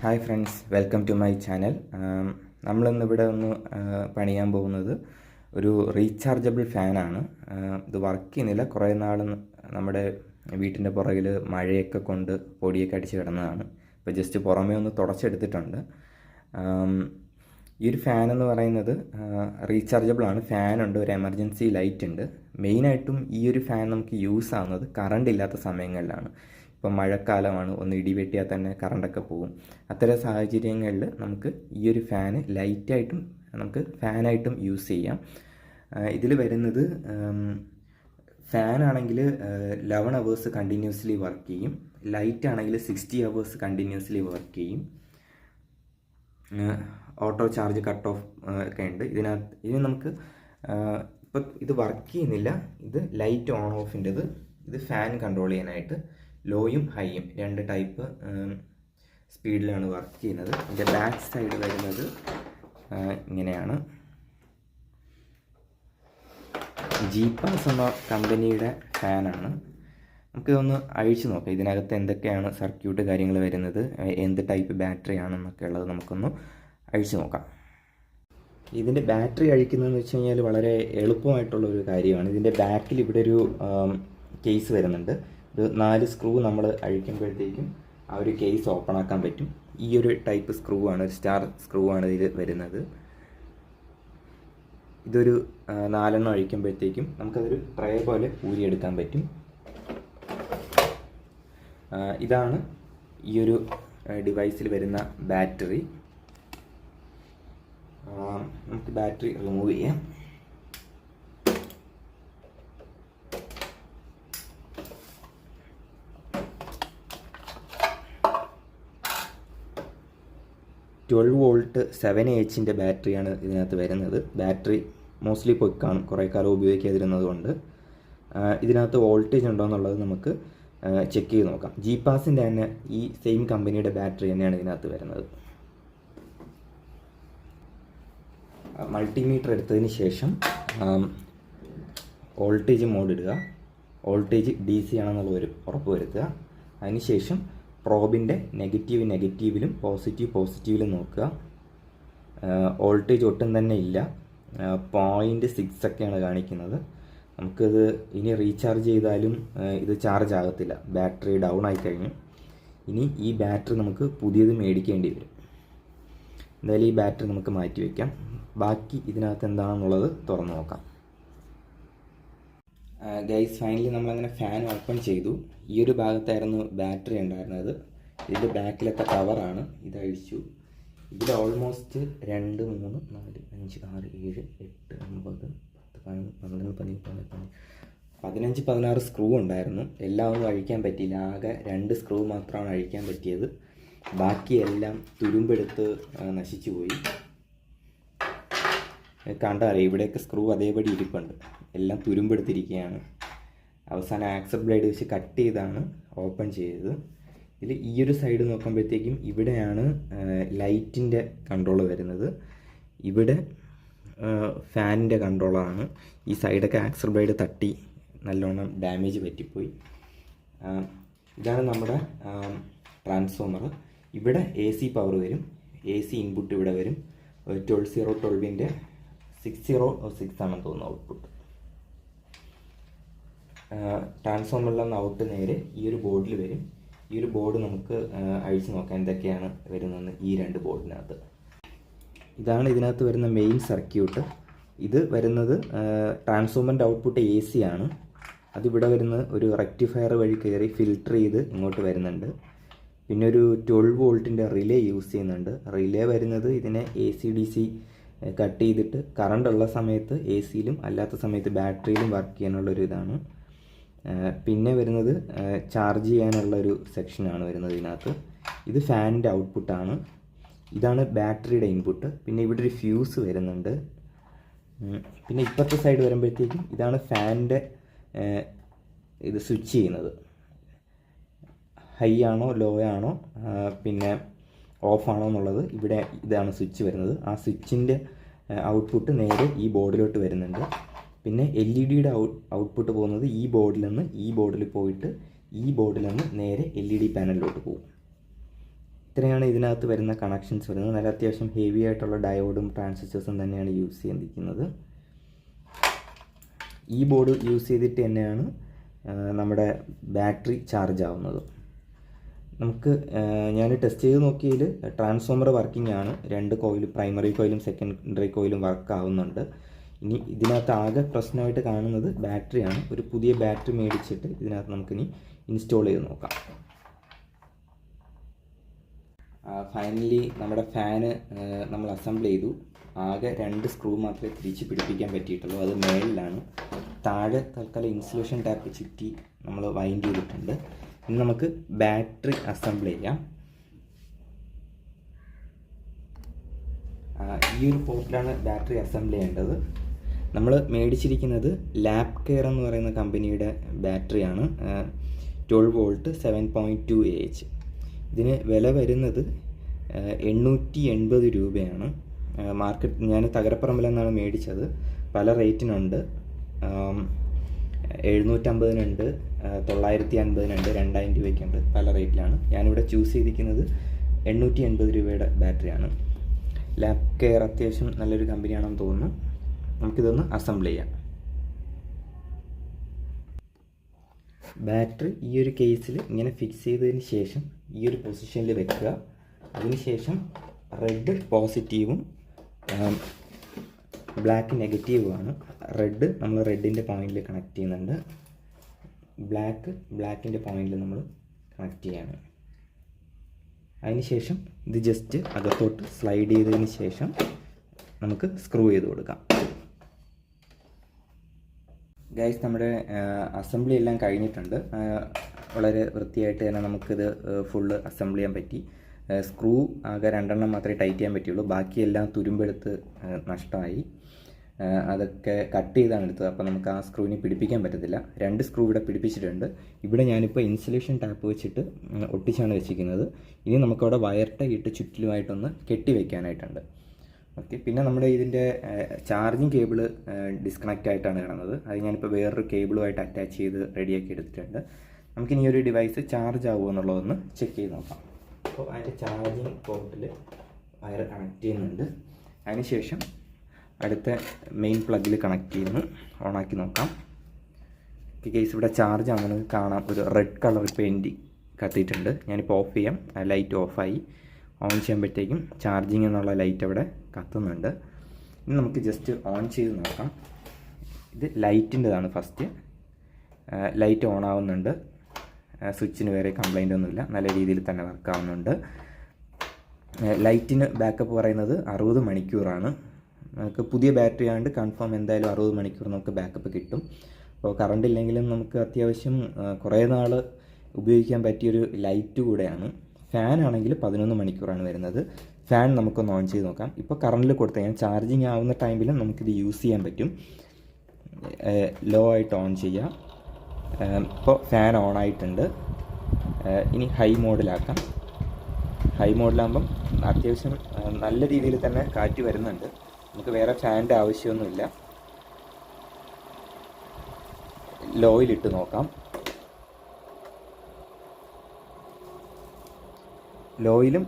Hi friends, welcome to my channel. നമ്മളിന്നിവിടെ പണിയാൻ പോകുന്നത് ഒരു റീചാർജബിൾ ഫാനാണ്. ഇത് വർക്ക് ചെയ്യുന്നില്ല. കുറേ നാൾ നമ്മുടെ വീട്ടിൻ്റെ പുറകിൽ മഴയൊക്കെ കൊണ്ട് പൊടിയൊക്കെ അടിച്ച് കിടന്നതാണ്. ഇപ്പോൾ ജസ്റ്റ് പുറമേ ഒന്ന് തുടച്ചെടുത്തിട്ടുണ്ട്. ഈ ഒരു ഫാൻ എന്ന് പറയുന്നത് റീചാർജബിൾ ആണ്. ഫാനുണ്ട്, ഒരു എമർജൻസി ലൈറ്റ് ഉണ്ട്. മെയിനായിട്ടും ഈ ഒരു ഫാൻ നമുക്ക് യൂസ് ആവുന്നത് കറണ്ട് ഇല്ലാത്ത സമയങ്ങളിലാണ്. ഇപ്പം മഴക്കാലമാണ്, ഒന്ന് ഇടിവെട്ടിയാൽ തന്നെ കറണ്ടൊക്കെ പോകും. അത്തരം സാഹചര്യങ്ങളിൽ നമുക്ക് ഈ ഒരു ഫാന് ലൈറ്റായിട്ടും നമുക്ക് ഫാനായിട്ടും യൂസ് ചെയ്യാം. ഇതിൽ വരുന്നത് ഫാനാണെങ്കിൽ 11 അവേഴ്സ് കണ്ടിന്യൂസ്ലി വർക്ക് ചെയ്യും. ലൈറ്റ് ആണെങ്കിൽ 60 അവേഴ്സ് കണ്ടിന്യൂസ്ലി വർക്ക് ചെയ്യും. ഓട്ടോ ചാർജ് കട്ട് ഓഫ് ഒക്കെ ഉണ്ട് ഇതിനകത്ത്. ഇനി നമുക്ക് ഇപ്പം ഇത് വർക്ക് ചെയ്യുന്നില്ല. ഇത് ലൈറ്റ് ഓൺ ഓഫിൻ്റെത്. ഇത് ഫാൻ കൺട്രോൾ ചെയ്യാനായിട്ട് ലോയും ഹൈയും 2 ടൈപ്പ് സ്പീഡിലാണ് വർക്ക് ചെയ്യുന്നത്. ഇതിൻ്റെ ബാക്ക് സൈഡ് വരുന്നത് ഇങ്ങനെയാണ്. ജീപ്പാസ് എന്ന കമ്പനിയുടെ ഫാനാണ്. നമുക്കിതൊന്ന് അഴിച്ചു നോക്കാം. ഇതിനകത്ത് എന്തൊക്കെയാണ് സർക്യൂട്ട് കാര്യങ്ങൾ വരുന്നത്, എന്ത് ടൈപ്പ് ബാറ്ററി ആണെന്നൊക്കെ ഉള്ളത് നമുക്കൊന്ന് അഴിച്ചു നോക്കാം. ഇതിൻ്റെ ബാറ്ററി അഴിക്കുന്നതെന്ന് വെച്ച് കഴിഞ്ഞാൽ വളരെ എളുപ്പമായിട്ടുള്ളൊരു കാര്യമാണ്. ഇതിൻ്റെ ബാക്കിൽ ഇവിടെ ഒരു കേസ് വരുന്നുണ്ട്. ഒരു 4 സ്ക്രൂ നമ്മൾ അഴിക്കുമ്പോഴത്തേക്കും ആ ഒരു കേസ് ഓപ്പൺ ആക്കാൻ പറ്റും. ഈ ഒരു ടൈപ്പ് സ്ക്രൂ ആണ്, ഒരു സ്റ്റാർ സ്ക്രൂ ആണ് ഇതിൽ വരുന്നത്. ഇതൊരു 4 അഴിക്കുമ്പോഴത്തേക്കും നമുക്കതൊരു ട്രേ പോലെ ഊരിയെടുക്കാൻ പറ്റും. ഇതാണ് ഈ ഒരു ഡിവൈസിൽ വരുന്ന ബാറ്ററി. നമുക്ക് ബാറ്ററി റിമൂവ് ചെയ്യാം. ട്വൽവ് വോൾട്ട് 7Ah ബാറ്ററിയാണ് ഇതിനകത്ത് വരുന്നത്. ബാറ്ററി മോസ്റ്റ്ലി പോയി കാണും, കുറേ കാലം ഉപയോഗിക്കാതിരുന്നത് കൊണ്ട്. ഇതിനകത്ത് വോൾട്ടേജ് ഉണ്ടോ എന്നുള്ളത് നമുക്ക് ചെക്ക് ചെയ്ത് നോക്കാം. ജീപ്പാസിൻ്റെ തന്നെ ഈ സെയിം കമ്പനിയുടെ ബാറ്ററി തന്നെയാണ് ഇതിനകത്ത് വരുന്നത്. മൾട്ടിമീറ്റർ എടുത്തതിന് ശേഷം വോൾട്ടേജ് മോഡ് ഇടുക. വോൾട്ടേജ് DC ആണെന്നുള്ളത് ഉറപ്പ് വരുത്തുക. അതിനുശേഷം പ്രോബിൻ്റെ നെഗറ്റീവിലും പോസിറ്റീവിലും നോക്കുക. വോൾട്ടേജ് ഒട്ടും തന്നെ ഇല്ല, 0.6 ഒക്കെയാണ് കാണിക്കുന്നത്. നമുക്കിത് ഇനി റീചാർജ് ചെയ്താലും ഇത് ചാർജ് ആകത്തില്ല, ബാറ്ററി ഡൗൺ ആയിക്കഴിഞ്ഞു. ഇനി ഈ ബാറ്ററി നമുക്ക് പുതിയത് മേടിക്കേണ്ടി വരും. എന്തായാലും ഈ ബാറ്ററി നമുക്ക് മാറ്റി വയ്ക്കാം. ബാക്കി ഇതിനകത്ത് എന്താണെന്നുള്ളത് തുറന്നു നോക്കാം. ഗൈസ്, ഫൈനലി നമ്മളങ്ങനെ ഫാൻ ഓപ്പൺ ചെയ്തു. ഈ ഒരു ഭാഗത്തായിരുന്നു ബാറ്ററി ഉണ്ടായിരുന്നത്. ഇതിൻ്റെ ബാക്കിലത്തെ കവറാണ്. ഇത് അഴിച്ചു. ഇതിൽ ഓൾമോസ്റ്റ് 2, 3, 4, 5, 6, 7, 8, 9, 10, 11, 12, 15, 16 സ്ക്രൂ ഉണ്ടായിരുന്നു. എല്ലാം ഒന്നും അഴിക്കാൻ പറ്റിയില്ല. ആകെ 2 സ്ക്രൂ മാത്രമാണ് അഴിക്കാൻ പറ്റിയത്. ബാക്കിയെല്ലാം തുരുമ്പെടുത്ത് നശിച്ചു പോയി. കണ്ടറിയാം, ഇവിടെയൊക്കെ സ്ക്രൂ അതേപടി ഇരിപ്പുണ്ട്. എല്ലാം തുരുമ്പെടുത്തിരിക്കുകയാണ്. അവസാനം ആക്സൽ ബ്ലേഡ് വെച്ച് കട്ട് ചെയ്താണ് ഓപ്പൺ ചെയ്തത്. ഇതിൽ ഈ ഒരു സൈഡ് നോക്കുമ്പോഴത്തേക്കും ഇവിടെയാണ് ലൈറ്റിൻ്റെ കൺട്രോൾ വരുന്നത്. ഇവിടെ ഫാനിൻ്റെ കൺട്രോളാണ്. ഈ സൈഡൊക്കെ ആക്സൽ ബ്ലേഡ് തട്ടി നല്ലോണം ഡാമേജ് പറ്റിപ്പോയി. ഇതാണ് നമ്മുടെ ട്രാൻസ്ഫോമർ. ഇവിടെ AC പവർ വരും. AC ഇൻപുട്ട് ഇവിടെ വരും. 12/012 606 ആണെന്ന് തോന്നുന്നു ഔട്ട്പുട്ട്. ട്രാൻസ്ഫോമറിൽ ഔട്ട് നേരെ ഈ ഒരു ബോർഡിൽ വരും. ഈ ഒരു ബോർഡ് നമുക്ക് അഴിച്ചു നോക്കാം എന്തൊക്കെയാണ് വരുന്നതെന്ന്. ഈ 2 ബോർഡിനകത്ത് ഇതാണ് ഇതിനകത്ത് വരുന്ന മെയിൻ സർക്യൂട്ട്. ഇത് വരുന്നത് ട്രാൻസ്ഫോമറിൻ്റെ ഔട്ട്പുട്ട് AC ആണ്. അതിവിടെ വരുന്ന ഒരു റെക്ടിഫയർ വഴി കയറി ഫിൽട്ടർ ചെയ്ത് ഇങ്ങോട്ട് വരുന്നുണ്ട്. പിന്നെ ഒരു 12 വോൾട്ടിൻ്റെ റിലേ യൂസ് ചെയ്യുന്നുണ്ട്. റിലേ വരുന്നത് ഇതിനെ AC/DC കട്ട് ചെയ്തിട്ട് കറണ്ട് ഉള്ള സമയത്ത് AC-യിലും അല്ലാത്ത സമയത്ത് ബാറ്ററിയിലും വർക്ക് ചെയ്യാനുള്ളൊരു ഇതാണ്. പിന്നെ വരുന്നത് ചാർജ് ചെയ്യാനുള്ളൊരു സെക്ഷനാണ് വരുന്നത് ഇതിനകത്ത്. ഇത് ഫാനിൻ്റെ ഔട്ട്പുട്ടാണ്. ഇതാണ് ബാറ്ററിയുടെ ഇൻപുട്ട്. പിന്നെ ഇവിടെ ഒരു ഫ്യൂസ് വരുന്നുണ്ട്. പിന്നെ ഇപ്പുറത്തെ സൈഡ് വരുമ്പോഴത്തേക്കും ഇതാണ് ഫാനിൻ്റെ ഇത് സ്വിച്ച് ചെയ്യുന്നത്. ഹൈ ആണോ ലോ ആണോ പിന്നെ ഓഫ് ആണോ എന്നുള്ളത് ഇവിടെ ഇതാണ് സ്വിച്ച് വരുന്നത്. ആ സ്വിച്ചിൻ്റെ ഔട്ട്പുട്ട് നേരെ ഈ ബോർഡിലോട്ട് വരുന്നുണ്ട്. പിന്നെ LED-യുടെ ഔട്ട്പുട്ട് പോകുന്നത് ഈ ബോർഡിൽ നിന്ന് ഈ ബോർഡിൽ പോയിട്ട് ഈ ബോർഡിൽ നിന്ന് നേരെ LED പാനലിലോട്ട് പോകും. ഇത്രയാണ് ഇതിനകത്ത് വരുന്ന കണക്ഷൻസ് വരുന്നത്. നല്ല അത്യാവശ്യം ഹെവി ആയിട്ടുള്ള ഡയോഡും ട്രാൻസിസ്റ്റേഴ്സും തന്നെയാണ് യൂസ് ചെയ്തിരിക്കുന്നത്. ഈ ബോർഡ് യൂസ് ചെയ്തിട്ട് തന്നെയാണ് നമ്മുടെ ബാറ്ററി ചാർജ് ആവുന്നത്. നമുക്ക് ഞാൻ ടെസ്റ്റ് ചെയ്ത് നോക്കിയതിൽ ട്രാൻസ്ഫോമർ വർക്കിംഗ് ആണ്. 2 കോയിലും, പ്രൈമറി കോയിലും സെക്കൻഡറി കോയിലും വർക്ക് ആവുന്നുണ്ട്. ഇനി ഇതിനകത്ത് ആകെ പ്രശ്നമായിട്ട് കാണുന്നത് ബാറ്ററിയാണ്. ഒരു പുതിയ ബാറ്ററി മേടിച്ചിട്ട് ഇതിനകത്ത് നമുക്കിനി ഇൻസ്റ്റാൾ ചെയ്ത് നോക്കാം. ഫൈനലി നമ്മുടെ ഫാന് നമ്മൾ അസംബിൾ ചെയ്തു. ആകെ 2 സ്ക്രൂ മാത്രമേ തിരിച്ച് പിടിപ്പിക്കാൻ പറ്റിയിട്ടുള്ളൂ. അത് മേളിലാണ്. താഴെ തൽക്കാലം ഇൻസുലേഷൻ ടാപ്പ് ചുറ്റി നമ്മൾ വൈൻഡ് ചെയ്തിട്ടുണ്ട്. ഇനി നമുക്ക് ബാറ്ററി അസംബിൾ ചെയ്യാം. ഈ ഒരു പോർട്ടിലാണ് ബാറ്ററി അസംബിൾ ചെയ്യേണ്ടത്. നമ്മൾ മേടിച്ചിരിക്കുന്നത് ലാബ് കെയർ എന്ന് പറയുന്ന കമ്പനിയുടെ ബാറ്ററിയാണ്. 12 വോൾട്ട് 7.2 AH. ഇതിന് വില വരുന്നത് 880 രൂപയാണ്. മാർക്കറ്റ് ഞാൻ തകരപ്പറമ്പിലെന്നാണ് മേടിച്ചത്. പല റേറ്റിനുണ്ട്. 750-നുണ്ട്, 950-നുണ്ട്, 2000 രൂപയ്ക്കുണ്ട്. പല റേറ്റിലാണ്. ഞാനിവിടെ ചൂസ് ചെയ്തിരിക്കുന്നത് 880 രൂപയുടെ ബാറ്ററിയാണ്. ലാബ് കെയർ അത്യാവശ്യം നല്ലൊരു കമ്പനിയാണെന്ന് തോന്നുന്നു. നമുക്കിതൊന്ന് അസംബിൾ ചെയ്യാം. ബാറ്ററി ഈ ഒരു കേസിൽ ഇങ്ങനെ ഫിക്സ് ചെയ്തതിന് ശേഷം ഈ ഒരു പൊസിഷനിൽ വെക്കുക. അതിനുശേഷം റെഡ് പോസിറ്റീവും ബ്ലാക്ക് നെഗറ്റീവുമാണ്. റെഡ് നമ്മൾ റെഡിൻ്റെ പോയിന്റിൽ കണക്ട് ചെയ്യുന്നുണ്ട്. ബ്ലാക്കിൻ്റെ പോയിന്റിൽ നമ്മൾ കണക്ട് ചെയ്യാണ്. അതിനുശേഷം ഇത് ജസ്റ്റ് അകത്തോട്ട് സ്ലൈഡ് ചെയ്തതിന് ശേഷം നമുക്ക് സ്ക്രൂ ചെയ്ത് കൊടുക്കാം. ഗൈസ്, നമ്മുടെ അസംബ്ലി എല്ലാം കഴിഞ്ഞിട്ടുണ്ട്. വളരെ വൃത്തിയായിട്ട് തന്നെ നമുക്കിത് ഫുള്ള് അസംബിൾ ചെയ്യാൻ പറ്റി. സ്ക്രൂ ആകെ 2 മാത്രമേ ടൈറ്റ് ചെയ്യാൻ പറ്റുള്ളൂ. ബാക്കിയെല്ലാം തുരുമ്പെടുത്ത് നഷ്ടമായി. അതൊക്കെ കട്ട് ചെയ്താണ് എടുത്തത്. അപ്പോൾ നമുക്ക് ആ സ്ക്രൂവിനെ പിടിപ്പിക്കാൻ പറ്റത്തില്ല. 2 സ്ക്രൂ ഇവിടെ പിടിപ്പിച്ചിട്ടുണ്ട്. ഇവിടെ ഞാനിപ്പോൾ ഇൻസുലേഷൻ ടാപ്പ് വെച്ചിട്ട് ഒട്ടിച്ചാണ് വെച്ചിരിക്കുന്നത്. ഇനി നമുക്കവിടെ വയർ ടൈ ഇട്ട് ചുറ്റിലുമായിട്ടൊന്ന് കെട്ടി വയ്ക്കാനായിട്ടുണ്ട്. ഓക്കെ, പിന്നെ നമ്മുടെ ഇതിൻ്റെ ചാർജിങ് കേബിൾ ഡിസ്കണക്റ്റ് ആയിട്ടാണ് കിടന്നത്. അത് ഞാനിപ്പോൾ വേറൊരു കേബിളുമായിട്ട് അറ്റാച്ച് ചെയ്ത് റെഡിയാക്കി എടുത്തിട്ടുണ്ട്. നമുക്കിനി ഒരു ഡിവൈസ് ചാർജ് ആവുമോ എന്നുള്ളതൊന്ന് ചെക്ക് ചെയ്ത് നോക്കാം. അപ്പോൾ അതിൻ്റെ ചാർജിങ് പോർട്ടിൽ വയർ കണക്ട് ചെയ്യുന്നുണ്ട്. അതിനുശേഷം അടുത്ത മെയിൻ പ്ലഗിൽ കണക്ട് ചെയ്യുന്നു. ഓണാക്കി നോക്കാം. കേസ് ഇവിടെ ചാർജ് ആവുന്നത് കാണാം. ഒരു റെഡ് കളർ പെയിൻറ്റ് കത്തിയിട്ടുണ്ട്. ഞാനിപ്പോൾ ഓഫ് ചെയ്യാം. ലൈറ്റ് ഓഫായി. ഓൺ ചെയ്യുമ്പോഴത്തേക്കും ചാർജിങ് എന്നുള്ള ലൈറ്റ് അവിടെ കത്തുന്നുണ്ട്. ഇനി നമുക്ക് ജസ്റ്റ് ഓൺ ചെയ്ത് നോക്കാം. ഇത് ലൈറ്റിൻ്റെതാണ്. ഫസ്റ്റ് ലൈറ്റ് ഓൺ ആവുന്നുണ്ട്. സ്വിച്ചിന് വേറെ കംപ്ലൈൻ്റ് ഒന്നുമില്ല. നല്ല രീതിയിൽ തന്നെ വർക്ക് ആവുന്നുണ്ട്. ലൈറ്റിന് ബാക്കപ്പ് പറയുന്നത് 60 മണിക്കൂറാണ്. നമുക്ക് പുതിയ ബാറ്ററി ആയതുകൊണ്ട് കൺഫേം എന്തായാലും 60 മണിക്കൂർ നമുക്ക് ബാക്കപ്പ് കിട്ടും. അപ്പോൾ കറണ്ട് ഇല്ലെങ്കിലും നമുക്ക് അത്യാവശ്യം കുറേ നാൾ ഉപയോഗിക്കാൻ പറ്റിയൊരു ലൈറ്റ് കൂടെയാണ്. ഫാൻ ആണെങ്കിൽ 11 മണിക്കൂറാണ് വരുന്നത്. ഫാൻ നമുക്കൊന്ന് ഓൺ ചെയ്ത് നോക്കാം. ഇപ്പോൾ കറണ്ടിൽ കൊടുത്താൽ ഞാൻ ചാർജിങ് ആവുന്ന ടൈമിലും നമുക്കിത് യൂസ് ചെയ്യാൻ പറ്റും. ലോ ആയിട്ട് ഓൺ ചെയ്യാം. ഇപ്പോൾ ഫാൻ ഓൺ ആയിട്ടുണ്ട്. ഇനി ഹൈ മോഡിലാക്കാം. ഹൈ മോഡിലാകുമ്പം അത്യാവശ്യം നല്ല രീതിയിൽ തന്നെ കാറ്റ് വരുന്നുണ്ട്. നമുക്ക് വേറെ ഫാനിൻ്റെ ആവശ്യമൊന്നുമില്ല. ലോയിലിട്ട് നോക്കാം. ലോയിലും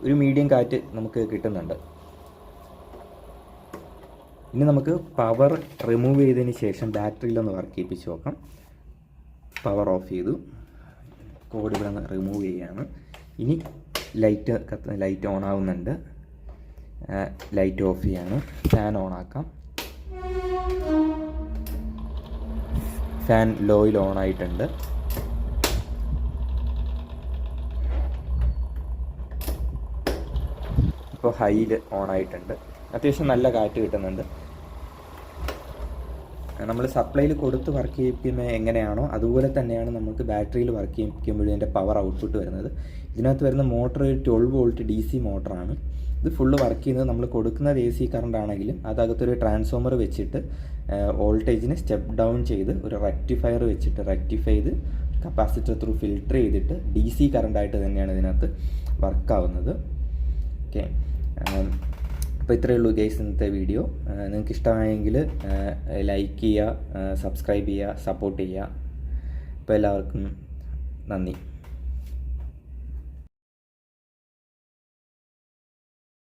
ഒരു മീഡിയം കാറ്റ് നമുക്ക് കിട്ടുന്നുണ്ട്. ഇനി നമുക്ക് പവർ റിമൂവ് ചെയ്തതിന് ശേഷം ബാറ്ററിയിലൊന്ന് വർക്ക് ചെയ്യിപ്പിച്ച് നോക്കാം. പവർ ഓഫ് ചെയ്തു. കോഡ് ഇവിടെ നിന്ന് റിമൂവ് ചെയ്യുകയാണ്. ഇനി ലൈറ്റ് ഓൺ ആവുന്നുണ്ട്. ലൈറ്റ് ഓഫ് ചെയ്യാണ്. ഫാൻ ഓൺ ആക്കാം. ഫാൻ ലോയിൽ ഓൺ ആയിട്ടുണ്ട്. ഇപ്പോൾ ഹൈയിൽ ഓൺ ആയിട്ടുണ്ട്. അത്യാവശ്യം നല്ല കാറ്റ് കിട്ടുന്നുണ്ട്. നമ്മൾ സപ്ലൈയിൽ കൊടുത്ത് വർക്ക് ചെയ്യിപ്പിക്കുന്നത് എങ്ങനെയാണോ അതുപോലെ തന്നെയാണ് നമുക്ക് ബാറ്ററിയിൽ വർക്ക് ചെയ്യിപ്പിക്കുമ്പോഴും ഇതിൻ്റെ പവർ ഔട്ട്പുട്ട് വരുന്നത്. ഇതിനകത്ത് വരുന്ന മോട്ടർ 12 വോൾട്ട് DC മോട്ടറാണ്. ഇത് ഫുള്ള് വർക്ക് ചെയ്യുന്നത് നമ്മൾ കൊടുക്കുന്നത് AC കറണ്ട് ആണെങ്കിലും അതകത്തൊരു ട്രാൻസ്ഫോമർ വെച്ചിട്ട് വോൾട്ടേജിനെ സ്റ്റെപ്പ് ഡൗൺ ചെയ്ത് ഒരു റെക്ടിഫയർ വെച്ചിട്ട് റെക്ടിഫൈ ചെയ്ത് കപ്പാസിറ്റർ ത്രൂ ഫിൽട്ടർ ചെയ്തിട്ട് DC കറണ്ടായിട്ട് തന്നെയാണ് ഇതിനകത്ത് വർക്കാവുന്നത്. ഓക്കെ, അപ്പോൾ ഇത്രയേ ഉള്ളൂ ഗൈസ് ഇന്നത്തെ വീഡിയോ. നിങ്ങൾക്ക് ഇഷ്ടമായെങ്കിൽ ലൈക്ക് ചെയ്യുക, സബ്സ്ക്രൈബ് ചെയ്യുക, സപ്പോർട്ട് ചെയ്യുക. അപ്പോൾ എല്ലാവർക്കും നന്ദി.